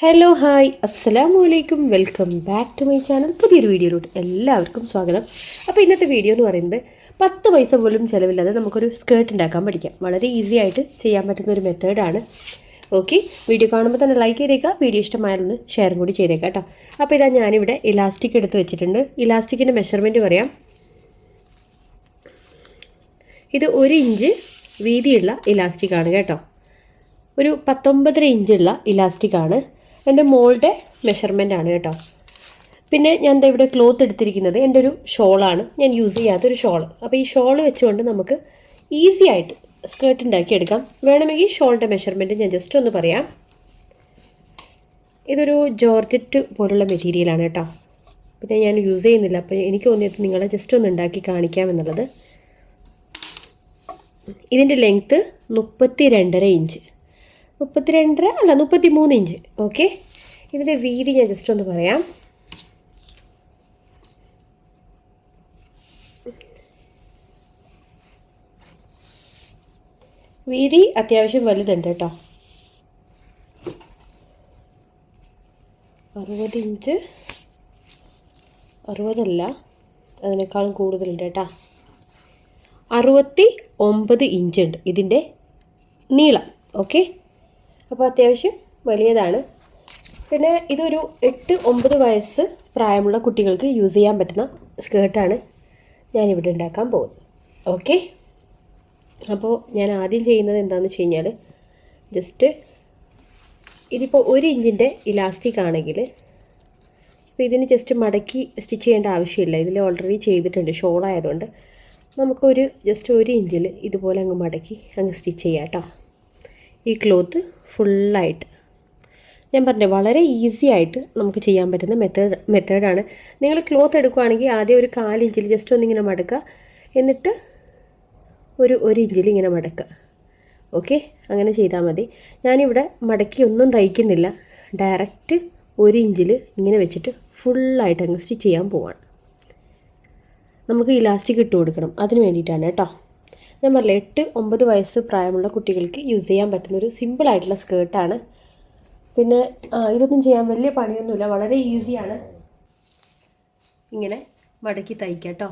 Hello hi അസ്സലാമു അലൈക്കും welcome back to my channel. പുതിയൊരു വീഡിയോയിലോട്ട് എല്ലാവർക്കും സ്വാഗതം. അപ്പോൾ ഇന്നത്തെ വീഡിയോ എന്ന് പറയുന്നത് 10 പൈസ പോലും ചിലവില്ലാതെ നമുക്കൊരു സ്കേർട്ട് ഉണ്ടാക്കാൻ പഠിക്കാം. വളരെ ഈസി ആയിട്ട് ചെയ്യാൻ പറ്റുന്ന ഒരു മെത്തേഡാണ്. ഓക്കെ, വീഡിയോ കാണുമ്പോൾ തന്നെ ലൈക്ക് ചെയ്തേക്കാം. വീഡിയോ ഇഷ്ടമായാലൊന്ന് ഷെയറും കൂടി ചെയ്തേക്കാം കേട്ടോ. അപ്പോൾ ഇതാ ഞാനിവിടെ ഇലാസ്റ്റിക് എടുത്ത് വെച്ചിട്ടുണ്ട്. ഇലാസ്റ്റിക്കിൻ്റെ മെഷർമെൻറ്റ് പറയാം. ഇത് 1 ഇഞ്ച് വീതിയുള്ള ഇലാസ്റ്റിക്കാണ് കേട്ടോ. ഒരു 19.5 ഇഞ്ചുള്ള ഇലാസ്റ്റിക്കാണ്. എൻ്റെ മോളുടെ മെഷർമെൻ്റ് ആണ് കേട്ടോ. പിന്നെ ഞാൻ ദാ ഇവിടെ ക്ലോത്ത് എടുത്തിരിക്കുന്നത് എൻ്റെ ഒരു ഷോളാണ്, ഞാൻ യൂസ് ചെയ്യാത്തൊരു ഷോൾ. അപ്പോൾ ഈ ഷോൾ വെച്ചുകൊണ്ട് നമുക്ക് ഈസി ആയിട്ട് സ്കേർട്ട് ഉണ്ടാക്കിയെടുക്കാം. വേണമെങ്കിൽ ഷോളിൻ്റെ മെഷർമെൻറ്റ് ഞാൻ ജസ്റ്റ് ഒന്ന് പറയാം. ഇതൊരു ജോർജറ്റ് പോലുള്ള മെറ്റീരിയലാണ് കേട്ടോ. പിന്നെ ഞാൻ യൂസ് ചെയ്യുന്നില്ല, അപ്പോൾ എനിക്ക് തോന്നിയത് നിങ്ങളെ ജസ്റ്റ് ഒന്ന് ഉണ്ടാക്കി കാണിക്കാം എന്നുള്ളത്. ഇതിൻ്റെ ലെങ്ത്ത് 32.5 ഇഞ്ച്, 32 അല്ല 33 ഇഞ്ച്. ഓക്കെ, ഇതിൻ്റെ വീതി ഞാൻ ജസ്റ്റ് ഒന്ന് പറയാം. വീതി അത്യാവശ്യം വലുതുണ്ട് കേട്ടോ. 60 ഇഞ്ച്, 60 അതിനേക്കാളും കൂടുതലുണ്ട് കേട്ടോ. 69 ഇഞ്ച് ഉണ്ട് ഇതിൻ്റെ നീളം. ഓക്കെ, അപ്പോൾ അത്യാവശ്യം വലിയതാണ്. പിന്നെ ഇതൊരു 8-9 വയസ്സ് പ്രായമുള്ള കുട്ടികൾക്ക് യൂസ് ചെയ്യാൻ പറ്റുന്ന സ്കേർട്ടാണ് ഞാനിവിടെ ഉണ്ടാക്കാൻ പോകുന്നത്. ഓക്കെ, അപ്പോൾ ഞാൻ ആദ്യം ചെയ്യുന്നത് എന്താണെന്ന് വെച്ച് കഴിഞ്ഞാൽ, ജസ്റ്റ് ഇതിപ്പോൾ 1 ഇഞ്ചിൻ്റെ ഇലാസ്റ്റിക് ആണെങ്കിൽ ഇപ്പോൾ ഇതിന് ജസ്റ്റ് മടക്കി സ്റ്റിച്ച് ചെയ്യേണ്ട ആവശ്യമില്ല. ഇതിൽ ഓൾറെഡി ചെയ്തിട്ടുണ്ട് ഷോൾ ആയതുകൊണ്ട് നമുക്കൊരു ജസ്റ്റ് 1 ഇഞ്ചിൽ ഇതുപോലെ അങ്ങ് മടക്കി അങ്ങ് സ്റ്റിച്ച് ചെയ്യാം കേട്ടോ. ഈ ക്ലോത്ത് ഫുള്ളായിട്ട് ഞാൻ പറഞ്ഞത് വളരെ ഈസി ആയിട്ട് നമുക്ക് ചെയ്യാൻ പറ്റുന്ന മെത്തേഡാണ്. നിങ്ങൾ ക്ലോത്ത് എടുക്കുകയാണെങ്കിൽ ആദ്യം ഒരു 1/4 ഇഞ്ചിൽ ജസ്റ്റ് ഒന്നിങ്ങനെ മടക്കുക, എന്നിട്ട് ഒരു 1 ഇഞ്ചിൽ ഇങ്ങനെ മടക്കുക. ഓക്കെ, അങ്ങനെ ചെയ്താൽ മതി. ഞാനിവിടെ മടക്കി ഒന്നും തയ്ക്കുന്നില്ല, ഡയറക്റ്റ് 1 ഇഞ്ചിൽ ഇങ്ങനെ വെച്ചിട്ട് ഫുള്ളായിട്ട് അങ്ങ് സ്റ്റിച്ച് ചെയ്യാൻ പോവാണ്. നമുക്ക് ഇലാസ്റ്റിക് ഇട്ട് കൊടുക്കണം, അതിന് വേണ്ടിയിട്ടാണ് കേട്ടോ. ഞാൻ പറഞ്ഞില്ലേ, 8-9 വയസ്സ് പ്രായമുള്ള കുട്ടികൾക്ക് യൂസ് ചെയ്യാൻ പറ്റുന്നൊരു സിമ്പിളായിട്ടുള്ള സ്കേർട്ടാണ്. പിന്നെ ഇതൊന്നും ചെയ്യാൻ വലിയ പണിയൊന്നുമില്ല, വളരെ ഈസിയാണ്. ഇങ്ങനെ മടക്കി തയ്ക്കാം കേട്ടോ.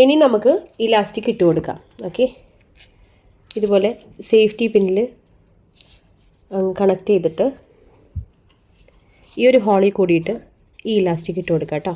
ഇനി നമുക്ക് ഇലാസ്റ്റിക് ഇട്ട് കൊടുക്കാം. ഓക്കെ, ഇതുപോലെ സേഫ്റ്റി പിന്നിൽ കണക്ട് ചെയ്തിട്ട് ഈ ഒരു ഹോളിൽ കൂടിയിട്ട് ഈ ഇലാസ്റ്റിക് ഇട്ട് കൊടുക്കാം കേട്ടോ.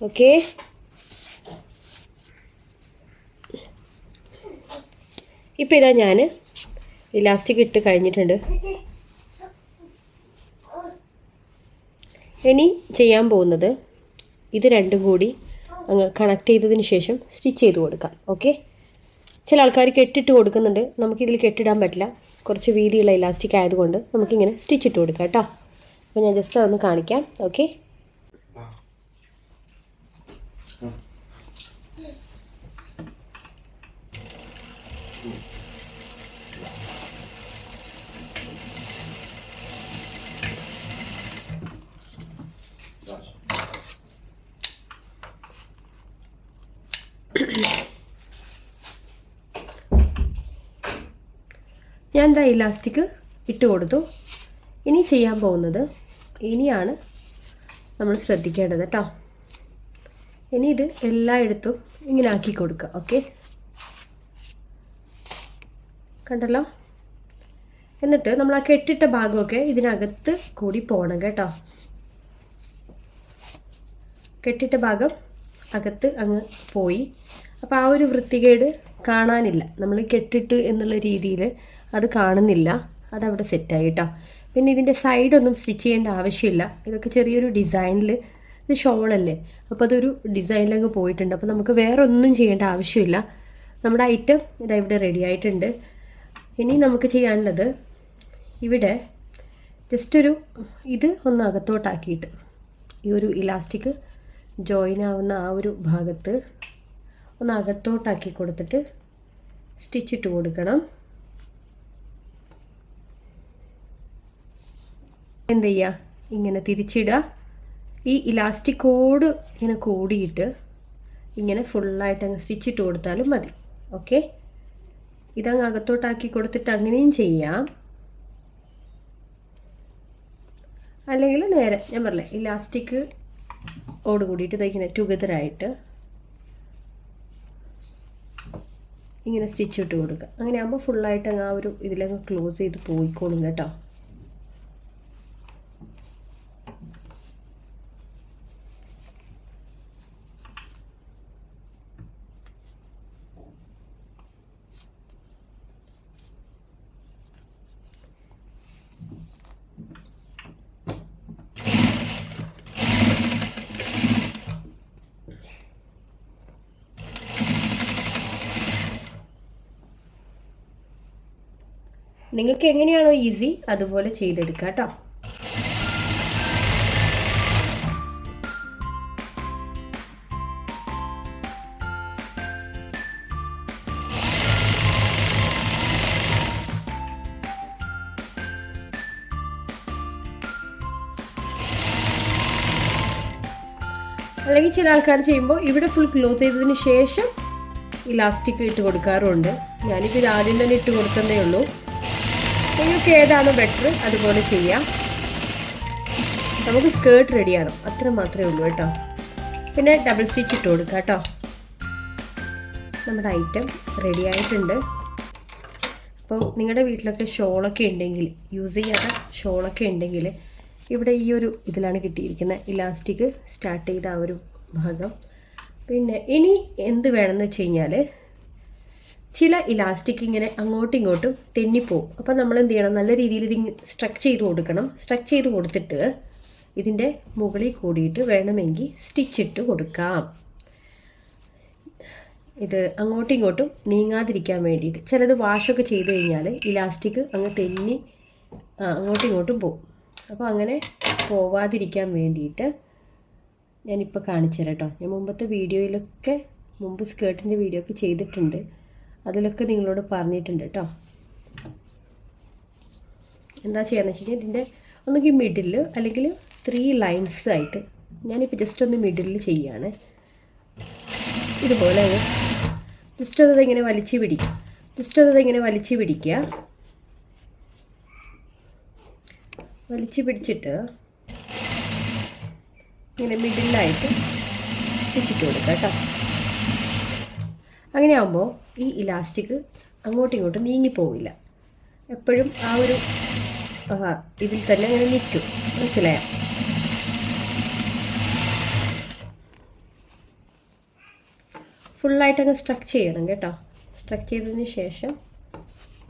ഓക്കെ, ഇപ്പോൾ ഇതാ ഞാൻ ഇലാസ്റ്റിക് ഇട്ട് കഴിഞ്ഞിട്ടുണ്ട്. ഇനി ചെയ്യാൻ പോകുന്നത് ഇത് രണ്ടും കൂടി അങ്ങ് കണക്ട് ചെയ്തതിന് ശേഷം സ്റ്റിച്ച് ചെയ്ത് കൊടുക്കാം. ഓക്കെ, ചില ആൾക്കാർ കെട്ടിട്ട് കൊടുക്കുന്നുണ്ട്. നമുക്കിതിൽ കെട്ടിടാൻ പറ്റില്ല, കുറച്ച് വീതിയുള്ള ഇലാസ്റ്റിക് ആയതുകൊണ്ട് നമുക്കിങ്ങനെ സ്റ്റിച്ച് ഇട്ട് കൊടുക്കാം കേട്ടോ. അപ്പോൾ ഞാൻ ജസ്റ്റ് അതൊന്ന് കാണിക്കാം. ഓക്കെ, ഞാൻ എന്താ ഇലാസ്റ്റിക് ഇട്ട് കൊടുത്തു. ഇനി ചെയ്യാൻ പോകുന്നത് ഇനിയാണ് നമ്മൾ ശ്രദ്ധിക്കേണ്ടത് കേട്ടോ. ഇനി ഇത് എല്ലായിടത്തും ഇങ്ങനെ ആക്കി കൊടുക്കുക. ഓക്കെ, കണ്ടല്ലോ. എന്നിട്ട് നമ്മൾ ആ കെട്ടിട്ട ഭാഗമൊക്കെ ഇതിനകത്ത് കൂടി പോകണം കേട്ടോ. കെട്ടിട്ട ഭാഗം അകത്ത് അങ്ങ് പോയി. അപ്പോൾ ആ ഒരു വൃത്തികേട് കാണാനില്ല. നമ്മൾ കെട്ടിട്ട് എന്നുള്ള രീതിയിൽ അത് കാണുന്നില്ല. അതവിടെ സെറ്റായി കേട്ടോ. പിന്നെ ഇതിൻ്റെ സൈഡൊന്നും സ്റ്റിച്ച് ചെയ്യേണ്ട ആവശ്യമില്ല. ഇതൊക്കെ ചെറിയൊരു ഡിസൈനിൽ, ഇത് ഷോളല്ലേ, അപ്പോൾ അതൊരു ഡിസൈനിലങ്ങ് പോയിട്ടുണ്ട്. അപ്പോൾ നമുക്ക് വേറെ ഒന്നും ചെയ്യേണ്ട ആവശ്യമില്ല. നമ്മുടെ ഐറ്റം ഇതാ ഇവിടെ റെഡി ആയിട്ടുണ്ട്. ഇനി നമുക്ക് ചെയ്യാനുള്ളത് ഇവിടെ ജസ്റ്റ് ഒരു ഇത് ഒന്ന് അകത്തോട്ടാക്കിയിട്ട് ഈ ഒരു ഇലാസ്റ്റിക് ജോയിൻ ആവുന്ന ആ ഒരു ഭാഗത്ത് ഒന്ന് അകത്തോട്ടാക്കി കൊടുത്തിട്ട് സ്റ്റിച്ചിട്ട് കൊടുക്കണം. എന്ത് ചെയ്യുക, ഇങ്ങനെ തിരിച്ചിടുക. ഈ ഇലാസ്റ്റിക്കോട് ഇങ്ങനെ കൂടിയിട്ട് ഇങ്ങനെ ഫുള്ളായിട്ട് അങ്ങ് സ്റ്റിച്ചിട്ട് കൊടുത്താലും മതി. ഓക്കെ, ഇതങ്ങ് അകത്തോട്ടാക്കി കൊടുത്തിട്ട് അങ്ങനെയും ചെയ്യാം. അല്ലെങ്കിൽ നേരെ ഞാൻ പറഞ്ഞില്ലേ ഇലാസ്റ്റിക് ഓട് കൂടിയിട്ട് ഇങ്ങനെ ടുഗദറായിട്ട് ഇങ്ങനെ സ്റ്റിച്ച് ഇട്ട് കൊടുക്കുക. അങ്ങനെ ആകുമ്പോൾ ഫുള്ളായിട്ട് അങ്ങ് ആ ഒരു ഇതിലങ്ങ് ക്ലോസ് ചെയ്ത് പോയിക്കോളും കേട്ടോ. നിങ്ങൾക്ക് എങ്ങനെയാണോ ഈസി അതുപോലെ ചെയ്തെടുക്കുക കേട്ടോ. അല്ലെങ്കിൽ ചില ആൾക്കാർ ചെയ്യുമ്പോൾ ഇവിടെ ഫുൾ ക്ലോസ് ചെയ്തതിന് ശേഷം ഇലാസ്റ്റിക് ഇട്ട് കൊടുക്കാറുണ്ട്. ഞാനിപ്പോൾ ഇത് ആദ്യം തന്നെ ഇട്ട് കൊടുത്തതേ ഉള്ളൂ. നിങ്ങൾക്ക് ഏതാണോ ബെറ്റർ അതുപോലെ ചെയ്യാം. നമുക്ക് സ്കേർട്ട് റെഡിയാണ്, അത്ര മാത്രമേ ഉള്ളൂ കേട്ടോ. പിന്നെ ഡബിൾ സ്റ്റിച്ച് ഇട്ട് കൊടുക്കുക കേട്ടോ. നമ്മുടെ ഐറ്റം റെഡി ആയിട്ടുണ്ട്. അപ്പോൾ നിങ്ങളുടെ വീട്ടിലൊക്കെ ഷോളൊക്കെ ഉണ്ടെങ്കിൽ, യൂസ് ചെയ്യാത്ത ഷോളൊക്കെ ഉണ്ടെങ്കിൽ ഇവിടെ ഈ ഒരു ഇതിലാണ് കിട്ടിയിരിക്കുന്നത്. ഇലാസ്റ്റിക് സ്റ്റാർട്ട് ചെയ്ത ആ ഒരു ഭാഗം. പിന്നെ ഇനി എന്ത് വേണമെന്ന് വെച്ച് കഴിഞ്ഞാൽ ചില ഇലാസ്റ്റിക് ഇങ്ങനെ അങ്ങോട്ടും ഇങ്ങോട്ടും തെന്നിപ്പോവും. അപ്പോൾ നമ്മൾ എന്ത് ചെയ്യണം, നല്ല രീതിയിൽ ഇത് സ്ട്രക്ക് ചെയ്ത് കൊടുക്കണം. സ്ട്രക്ക് ചെയ്ത് കൊടുത്തിട്ട് ഇതിൻ്റെ മുകളിൽ കൂടിയിട്ട് വേണമെങ്കിൽ സ്റ്റിച്ചിട്ട് കൊടുക്കാം. ഇത് അങ്ങോട്ടും ഇങ്ങോട്ടും നീങ്ങാതിരിക്കാൻ വേണ്ടിയിട്ട്. ചിലത് വാഷൊക്കെ ചെയ്ത് കഴിഞ്ഞാൽ ഇലാസ്റ്റിക് അങ്ങ് തെന്നി അങ്ങോട്ടും ഇങ്ങോട്ടും പോവും. അപ്പോൾ അങ്ങനെ പോവാതിരിക്കാൻ വേണ്ടിയിട്ട് ഞാനിപ്പോൾ കാണിച്ചു തരാം കേട്ടോ. ഞാൻ മുമ്പത്തെ വീഡിയോയിലൊക്കെ മുമ്പ് സ്കേർട്ടിൻ്റെ വീഡിയോ ഒക്കെ ചെയ്തിട്ടുണ്ട്, അതിലൊക്കെ നിങ്ങളോട് പറഞ്ഞിട്ടുണ്ട് കേട്ടോ. എന്താ ചെയ്യാന്ന് വെച്ച് കഴിഞ്ഞാൽ ഇതിൻ്റെ ഒന്നുകിൽ മിഡിൽ അല്ലെങ്കിൽ 3 ലൈൻസ് ആയിട്ട് ഞാനിപ്പോൾ ജസ്റ്റ് ഒന്ന് മിഡിലിൽ ചെയ്യാണ്. ഇതുപോലെ ജസ്റ്റ് അതിങ്ങനെ വലിച്ചു പിടിക്കുക. വലിച്ചു പിടിച്ചിട്ട് ഇങ്ങനെ മിഡിലായിട്ട് സ്റ്റിച്ചിട്ട് കൊടുക്കുക കേട്ടോ. അങ്ങനെ ആകുമ്പോൾ ഈ ഇലാസ്റ്റിക് അങ്ങോട്ടും ഇങ്ങോട്ടും നീങ്ങിപ്പോവില്ല. എപ്പോഴും ആ ഒരു ഇതിൽ തന്നെ അങ്ങനെ നിൽക്കും. മനസ്സിലായോ? ഫുള്ളായിട്ട് അങ്ങ് സ്ട്രക്ക് ചെയ്യണം കേട്ടോ. സ്ട്രക്ക് ചെയ്തതിന് ശേഷം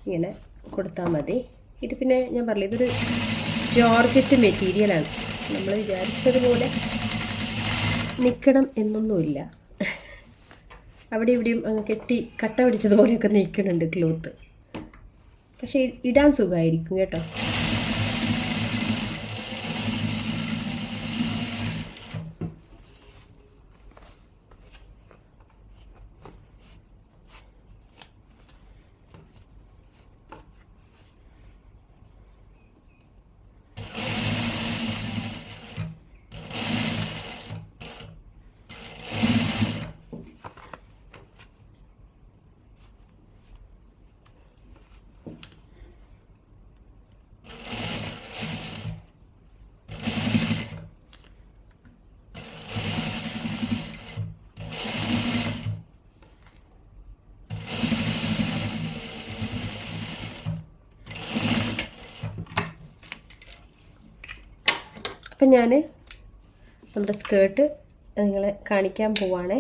ഇങ്ങനെ കൊടുത്താൽ മതി. ഇത് പിന്നെ ഞാൻ പറഞ്ഞില്ല, ഇതൊരു ജോർജറ്റ് മെറ്റീരിയലാണ്. നമ്മൾ വിചാരിച്ചതുപോലെ നിൽക്കണം എന്നൊന്നുമില്ല. അവിടെ ഇവിടെയും അങ്ങ് കെട്ടി കട്ട പിടിച്ചതുപോലെയൊക്കെ നിൽക്കുന്നുണ്ട് ക്ലോത്ത്. പക്ഷേ ഇടാൻ സുഖമായിരിക്കും കേട്ടോ. അപ്പം ഞാൻ നമ്മുടെ സ്കേർട്ട് നിങ്ങളെ കാണിക്കാൻ പോവാണേ.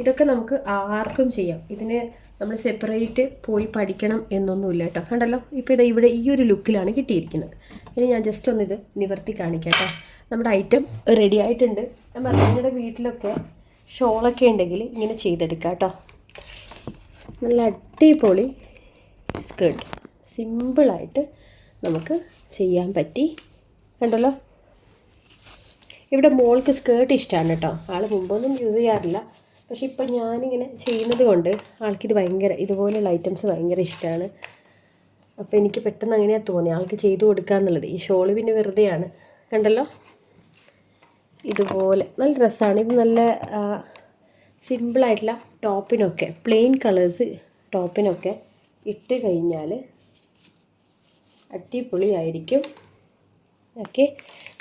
ഇതൊക്കെ നമുക്ക് ആർക്കും ചെയ്യാം. ഇതിന് നമ്മൾ സെപ്പറേറ്റ് പോയി പഠിക്കണം എന്നൊന്നുമില്ല കേട്ടോ. കണ്ടല്ലോ, ഇപ്പോൾ ഇത് ഇവിടെ ഈ ഒരു ലുക്കിലാണ് കിട്ടിയിരിക്കുന്നത്. ഇനി ഞാൻ ജസ്റ്റ് ഒന്ന് ഇത് നിവർത്തി കാണിക്കാം കേട്ടോ. നമ്മുടെ ഐറ്റം റെഡി ആയിട്ടുണ്ട്. ഞാൻ പറഞ്ഞു, നിങ്ങളുടെ വീട്ടിലൊക്കെ ഷോളൊക്കെ ഉണ്ടെങ്കിൽ ഇങ്ങനെ ചെയ്തെടുക്കാം കേട്ടോ. നല്ല അടിപൊളി സ്കേർട്ട് സിമ്പിളായിട്ട് നമുക്ക് ചെയ്യാൻ പറ്റി. കണ്ടല്ലോ, ഇവിടെ മോൾക്ക് സ്കേർട്ട് ഇഷ്ടമാണ് കേട്ടോ. ആൾ മുമ്പൊന്നും യൂസ് ചെയ്യാറില്ല, പക്ഷെ ഇപ്പം ഞാനിങ്ങനെ ചെയ്യുന്നത് കൊണ്ട് ആൾക്കിത് ഭയങ്കര, ഇതുപോലെയുള്ള ഐറ്റംസ് ഭയങ്കര ഇഷ്ടമാണ്. അപ്പോൾ എനിക്ക് പെട്ടെന്ന് അങ്ങനെയാണ് തോന്നി ആൾക്ക് ചെയ്തു കൊടുക്കുക എന്നുള്ളത്. ഈ ഷോള് പിന്നെ വെറുതെയാണ്. കണ്ടല്ലോ, ഇതുപോലെ നല്ല ഡ്രസ്സാണ് ഇത്. നല്ല സിമ്പിളായിട്ടുള്ള ടോപ്പിനൊക്കെ, പ്ലെയിൻ കളേഴ്സ് ടോപ്പിനൊക്കെ ഇട്ട് കഴിഞ്ഞാൽ അടിപൊളിയായിരിക്കും. ഓക്കെ,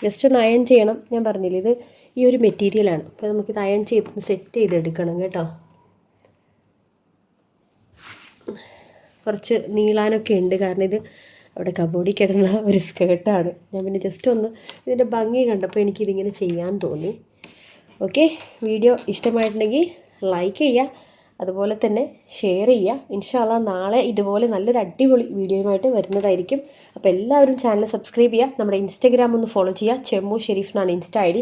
ജസ്റ്റ് ഒന്ന് അയൺ ചെയ്യണം. ഞാൻ പറഞ്ഞില്ല, ഇത് ഈ ഒരു മെറ്റീരിയലാണ്. അപ്പോൾ നമുക്കിത് അയൺ ചെയ്ത് സെറ്റ് ചെയ്തെടുക്കണം കേട്ടോ. കുറച്ച് നീളാനൊക്കെ ഉണ്ട്, കാരണം ഇത് അവിടെ കബോർഡിൽ കിടന്ന ഒരു സ്കേർട്ടാണ്. ഞാൻ പിന്നെ ജസ്റ്റ് ഒന്ന് ഇതിൻ്റെ ഭംഗി കണ്ടപ്പോൾ എനിക്കിതിങ്ങനെ ചെയ്യാൻ തോന്നി. ഓക്കെ, വീഡിയോ ഇഷ്ടമായിട്ടുണ്ടെങ്കിൽ ലൈക്ക് ചെയ്യുക, അതുപോലെ തന്നെ ഷെയർ ചെയ്യുക. ഇൻഷാ അല്ലാഹ് നാളെ ഇതുപോലെ നല്ലൊരു അടിപൊളി വീഡിയോയുമായിട്ട് വരുന്നതായിരിക്കും. അപ്പോൾ എല്ലാവരും ചാനൽ സബ്സ്ക്രൈബ് ചെയ്യുക. നമ്മുടെ ഇൻസ്റ്റഗ്രാം ഒന്ന് ഫോളോ ചെയ്യുക. ചെമ്മു ഷെരീഫ് എന്നാണ് ഇൻസ്റ്റ ID.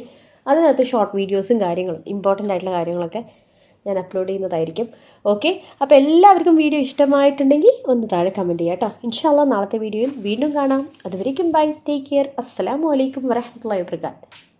അതിനകത്ത് ഷോർട്ട് വീഡിയോസും കാര്യങ്ങളും ഇമ്പോർട്ടൻ്റ് ആയിട്ടുള്ള കാര്യങ്ങളൊക്കെ ഞാൻ അപ്ലോഡ് ചെയ്യുന്നതായിരിക്കും. ഓക്കെ, അപ്പോൾ എല്ലാവർക്കും വീഡിയോ ഇഷ്ടമായിട്ടുണ്ടെങ്കിൽ ഒന്ന് താഴെ കമൻറ്റ് ചെയ്യുക കേട്ടോ. ഇൻഷാ അല്ലാഹ് നാളത്തെ വീഡിയോയിൽ വീണ്ടും കാണാം. അതുവരേക്കും ബൈ, ടേക്ക് കെയർ. അസ്സലാമു അലൈക്കും വറഹ്മത്തുള്ളാഹി വബറകാതുഹു.